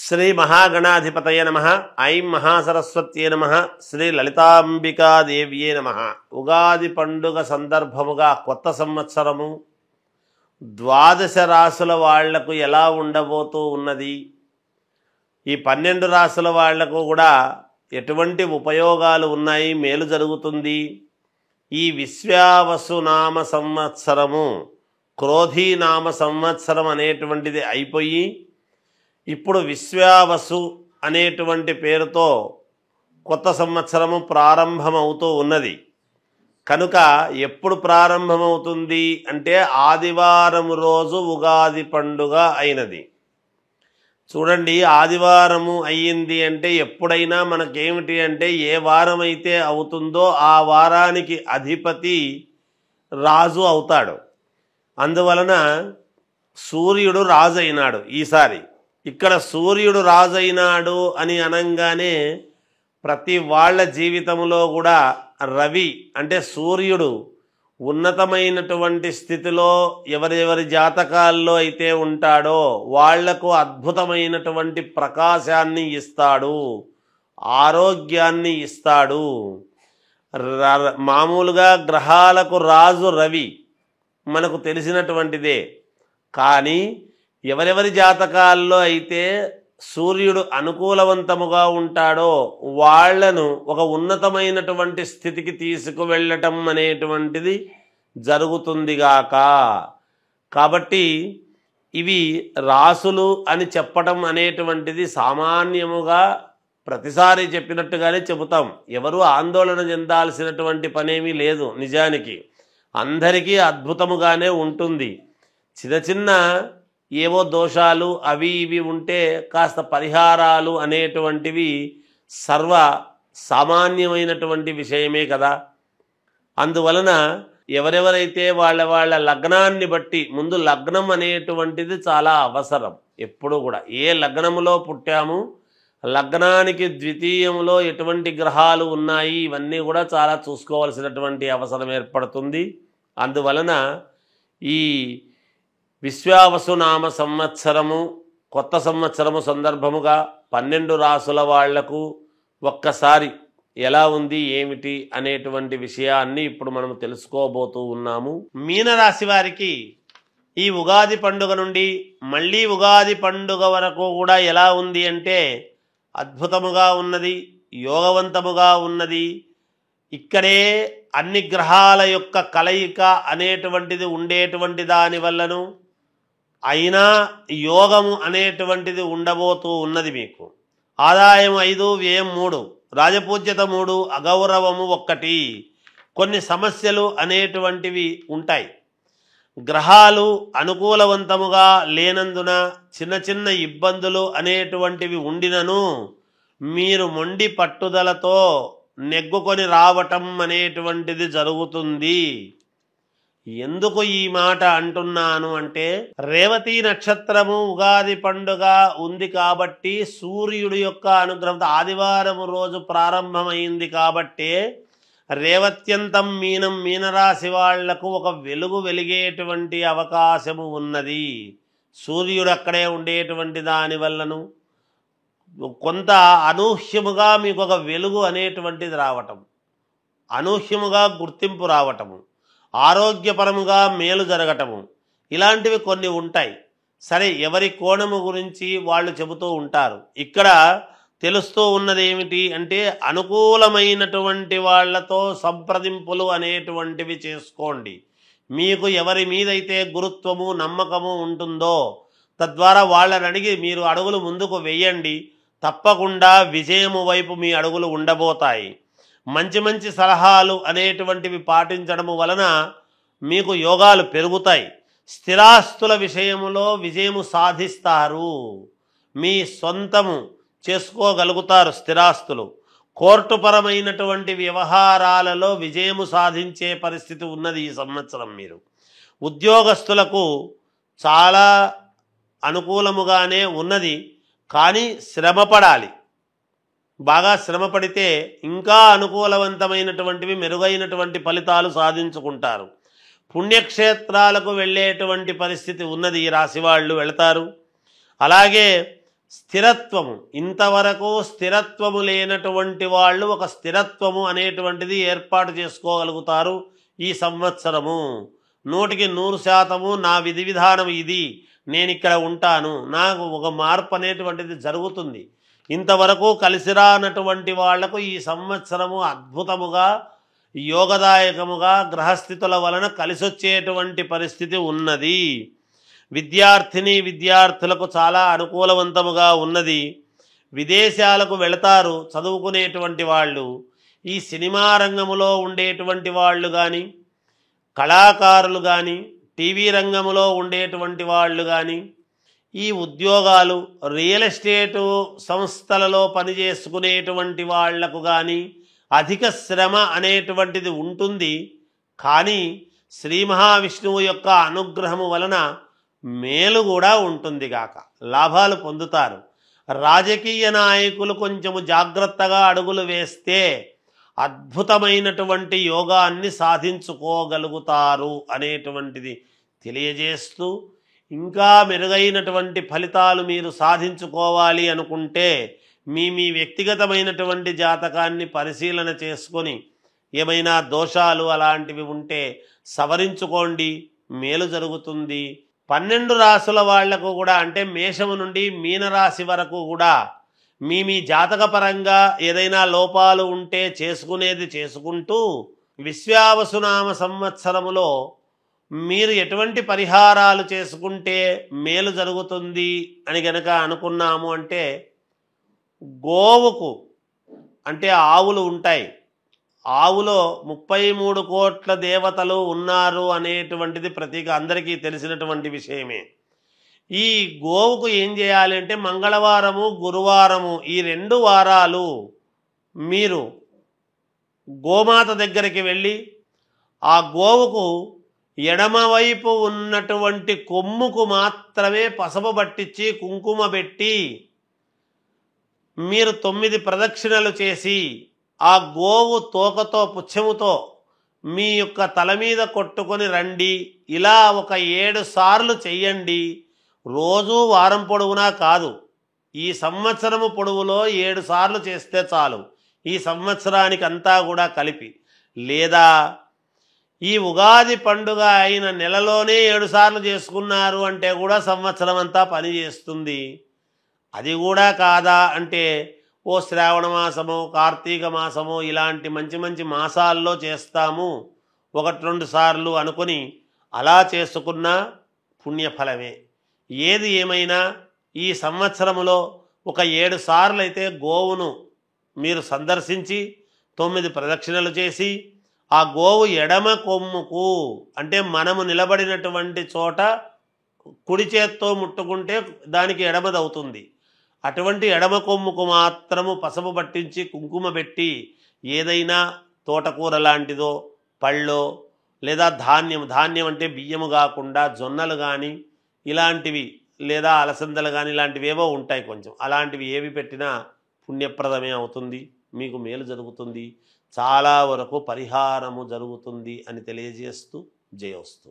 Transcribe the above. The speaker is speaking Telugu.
శ్రీ మహాగణాధిపతయ నమః. ఐం మహాసరస్వత్యే నమః. శ్రీ లలితాంబికాదేవ్యే నమః. ఉగాది పండుగ సందర్భముగా కొత్త సంవత్సరము ద్వాదశ రాసుల వాళ్లకు ఎలా ఉండబోతూ ఉన్నది, ఈ 12 రాసుల వాళ్లకు కూడా ఎటువంటి ఉపయోగాలు ఉన్నాయి, మేలు జరుగుతుంది. ఈ విశ్వావసునామ సంవత్సరము క్రోధీనామ సంవత్సరం అనేటువంటిది అయిపోయి ఇప్పుడు విశ్వావసు అనేటువంటి పేరుతో కొత్త సంవత్సరము ప్రారంభమవుతూ ఉన్నది. కనుక ఎప్పుడు ప్రారంభమవుతుంది అంటే ఆదివారం రోజు ఉగాది పండుగ అయినది. చూడండి, ఆదివారము అయ్యింది అంటే ఎప్పుడైనా మనకేమిటి అంటే ఏ వారం అయితే అవుతుందో ఆ వారానికి అధిపతి రాజు అవుతాడు. అందువలన సూర్యుడు రాజు అయినాడు ఈసారి. ఇక్కడ సూర్యుడు రాజైనాడు అని అనంగానే ప్రతి వాళ్ళ జీవితంలో కూడా రవి అంటే సూర్యుడు ఉన్నతమైనటువంటి స్థితిలో ఎవరెవరి జాతకాల్లో అయితే ఉంటాడో వాళ్లకు అద్భుతమైనటువంటి ప్రకాశాన్ని ఇస్తాడు, ఆరోగ్యాన్ని ఇస్తాడు. మామూలుగా గ్రహాలకు రాజు రవి మనకు తెలిసినటువంటిదే. కానీ ఎవరెవరి జాతకాల్లో అయితే సూర్యుడు అనుకూలవంతముగా ఉంటాడో వాళ్లను ఒక ఉన్నతమైనటువంటి స్థితికి తీసుకువెళ్ళటం అనేటువంటిది జరుగుతుందిగాక. కాబట్టి ఇవి రాసులు అని చెప్పటం అనేటువంటిది సామాన్యముగా ప్రతిసారి చెప్పినట్టుగానే చెబుతాం. ఎవరు ఆందోళన చెందాల్సినటువంటి పనేమీ లేదు. నిజానికి అందరికీ అద్భుతముగానే ఉంటుంది. చిన్న చిన్న ఏవో దోషాలు అవి ఇవి ఉంటే కాస్త పరిహారాలు అనేటువంటివి సర్వ సామాన్యమైనటువంటి విషయమే కదా. అందువలన ఎవరెవరైతే వాళ్ళ లగ్నాన్ని బట్టి, ముందు లగ్నం అనేటువంటిది చాలా అవసరం. ఎప్పుడు కూడా ఏ లగ్నములో పుట్టాము, లగ్నానికి ద్వితీయంలో ఎటువంటి గ్రహాలు ఉన్నాయి, ఇవన్నీ కూడా చాలా చూసుకోవాల్సినటువంటి అవసరం ఏర్పడుతుంది. అందువలన ఈ విశ్వావసునామ సంవత్సరము కొత్త సంవత్సరము సందర్భముగా 12 రాసుల వాళ్లకు ఒక్కసారి ఎలా ఉంది ఏమిటి అనేటువంటి విషయాన్ని ఇప్పుడు మనం తెలుసుకోబోతూ ఉన్నాము. మీనరాశి వారికి ఈ ఉగాది పండుగ నుండి మళ్ళీ ఉగాది పండుగ వరకు కూడా ఎలా ఉంది అంటే అద్భుతముగా ఉన్నది, యోగవంతముగా ఉన్నది. ఇక్కడే అన్ని గ్రహాల యొక్క కలయిక అనేటువంటిది ఉండేటువంటి దాని వల్లను అయినా యోగము అనేటువంటిది ఉండబోతూ ఉన్నది. మీకు ఆదాయం 5, వ్యయం 3, రాజపూజ్యత 3, అగౌరవము 1. కొన్ని సమస్యలు అనేటువంటివి ఉంటాయి. గ్రహాలు అనుకూలవంతముగా లేనందున చిన్న చిన్న ఇబ్బందులు అనేటువంటివి ఉండినను మీరు మొండి పట్టుదలతో నెగ్గుకొని రావటం అనేటువంటిది జరుగుతుంది. ఎందుకు ఈ మాట అంటున్నాను అంటే రేవతి నక్షత్రము ఉగాది పండుగ ఉంది కాబట్టి సూర్యుడి యొక్క అనుగ్రహంతో ఆదివారం రోజు ప్రారంభమైంది కాబట్టి రేవత్యంతం మీనరాశి వాళ్లకు ఒక వెలుగు వెలిగేటువంటి అవకాశము ఉన్నది. సూర్యుడు అక్కడే ఉండేటువంటి దాని వల్లను కొంత అనూహ్యముగా మీకు ఒక వెలుగు అనేటువంటిది రావటం, అనూహ్యముగా గుర్తింపు రావటము, ఆరోగ్యపరముగా మేలు జరగటము, ఇలాంటివి కొన్ని ఉంటాయి. సరే, ఎవరి కోణము గురించి వాళ్ళు చెబుతూ ఉంటారు. ఇక్కడ తెలుస్తూ ఉన్నది ఏమిటి అంటే అనుకూలమైనటువంటి వాళ్లతో సంప్రదింపులు అనేటువంటివి చేసుకోండి. మీకు ఎవరి మీదైతే గురుత్వము నమ్మకము ఉంటుందో తద్వారా వాళ్ళని అడిగి మీరు అడుగులు ముందుకు వేయండి. తప్పకుండా విజయము వైపు మీ అడుగులు ఉండబోతాయి. మంచి మంచి సలహాలు అనేటువంటివి పాటించడము వలన మీకు యోగాలు పెరుగుతాయి. స్థిరాస్తుల విషయములో విజయము సాధిస్తారు. మీ సొంతము చేసుకోగలుగుతారు స్థిరాస్తులు. కోర్టుపరమైనటువంటి వ్యవహారాలలో విజయము సాధించే పరిస్థితి ఉన్నది ఈ సంవత్సరం. మీరు ఉద్యోగస్తులకు చాలా అనుకూలముగానే ఉన్నది. కానీ శ్రమపడాలి. బాగా శ్రమపడితే ఇంకా అనుకూలవంతమైనటువంటివి మెరుగైనటువంటి ఫలితాలు సాధించుకుంటారు. పుణ్యక్షేత్రాలకు వెళ్ళేటువంటి పరిస్థితి ఉన్నది. ఈ రాశి వాళ్ళు వెళతారు. అలాగే స్థిరత్వము, ఇంతవరకు స్థిరత్వము లేనటువంటి వాళ్ళు ఒక స్థిరత్వము అనేటువంటిది ఏర్పాటు చేసుకోగలుగుతారు ఈ సంవత్సరము. 100% నా విధి విధానం ఇది, నేను ఇక్కడ ఉంటాను, నాకు ఒక మార్పు అనేటువంటిది జరుగుతుంది. ఇంతవరకు కలిసిరానటువంటి వాళ్లకు ఈ సంవత్సరము అద్భుతముగా యోగదాయకముగా గ్రహస్థితుల వలన కలిసొచ్చేటువంటి పరిస్థితి ఉన్నది. విద్యార్థులకు చాలా అనుకూలవంతముగా ఉన్నది. విదేశాలకు వెళతారు చదువుకునేటువంటి వాళ్ళు. ఈ సినిమా రంగములో ఉండేటువంటి వాళ్ళు కానీ, కళాకారులు కానీ, టీవీ రంగంలో ఉండేటువంటి వాళ్ళు కానీ, ఈ ఉద్యోగాలు రియల్ ఎస్టేటు సంస్థలలో పనిచేసుకునేటువంటి వాళ్లకు కానీ అధిక శ్రమ అనేటువంటిది ఉంటుంది. కానీ శ్రీ మహావిష్ణువు యొక్క అనుగ్రహము వలన మేలు కూడా ఉంటుంది గాక, లాభాలు పొందుతారు. రాజకీయ నాయకులు కొంచెము జాగ్రత్తగా అడుగులు వేస్తే అద్భుతమైనటువంటి యోగాన్ని సాధించుకోగలుగుతారు అనేటువంటిది తెలియజేస్తూ, ఇంకా మెరుగైనటువంటి ఫలితాలు మీరు సాధించుకోవాలి అనుకుంటే మీ వ్యక్తిగతమైనటువంటి జాతకాన్ని పరిశీలన చేసుకొని ఏమైనా దోషాలు అలాంటివి ఉంటే సవరించుకోండి, మేలు జరుగుతుంది. 12 రాసుల వాళ్లకు కూడా, అంటే మేషము నుండి మీనరాశి వరకు కూడా మీ జాతకపరంగా ఏదైనా లోపాలు ఉంటే చేసుకునేది చేసుకుంటూ విశ్వావసునామ సంవత్సరములో మీరు ఎటువంటి పరిహారాలు చేసుకుంటే మేలు జరుగుతుంది అని గనక అనుకున్నాము అంటే, గోవుకు, అంటే ఆవులు ఉంటాయి, ఆవులో 33 కోట్ల దేవతలు ఉన్నారు అనేటువంటిది అందరికీ తెలిసినటువంటి విషయమే. ఈ గోవుకు ఏం చేయాలి అంటే మంగళవారము గురువారము ఈ 2 వారాలు మీరు గోమాత దగ్గరికి వెళ్ళి ఆ గోవుకు ఎడమవైపు ఉన్నటువంటి కొమ్ముకు మాత్రమే పసుపు పట్టించి కుంకుమ పెట్టి మీరు 9 ప్రదక్షిణలు చేసి ఆ గోవు తోకతో పుచ్చముతో మీ యొక్క తల మీద కొట్టుకొని రండి. ఇలా ఒక 7 సార్లు చెయ్యండి. రోజు వారం పొడవునా కాదు, ఈ సంవత్సరము పొడవులో 7 సార్లు చేస్తే చాలు, ఈ సంవత్సరానికి అంతా కూడా కలిపి. లేదా ఈ ఉగాది పండుగ అయిన నెలలోనే 7 సార్లు చేసుకున్నారు అంటే కూడా సంవత్సరం అంతా పని చేస్తుంది. అది కూడా కాదా అంటే ఓ శ్రావణ మాసమో కార్తీక మాసమో ఇలాంటి మంచి మంచి మాసాల్లో చేస్తాము 1-2 సార్లు అనుకొని అలా చేసుకున్న పుణ్యఫలమే. ఏది ఏమైనా ఈ సంవత్సరములో ఒక 7 సార్లు అయితే గోవును మీరు సందర్శించి 9 ప్రదక్షిణలు చేసి ఆ గోవు ఎడమ కొమ్ముకు, అంటే మనము నిలబడినటువంటి చోట కుడి చేత్తో ముట్టుకుంటే దానికి ఎడమదవుతుంది, అటువంటి ఎడమ కొమ్ముకు మాత్రము పసుపు పట్టించి కుంకుమ పెట్టి ఏదైనా తోటకూర లాంటిదో పళ్ళో లేదా ధాన్యం అంటే బియ్యము కాకుండా జొన్నలు కానీ ఇలాంటివి లేదా అలసందలు కానీ ఇలాంటివి ఏవో ఉంటాయి కొంచెం, అలాంటివి ఏవి పెట్టినా పుణ్యప్రదమే అవుతుంది, మీకు మేలు జరుగుతుంది, చాలా వరకు పరిహారము జరుగుతుంది అని తెలియజేస్తూ జయోస్తు.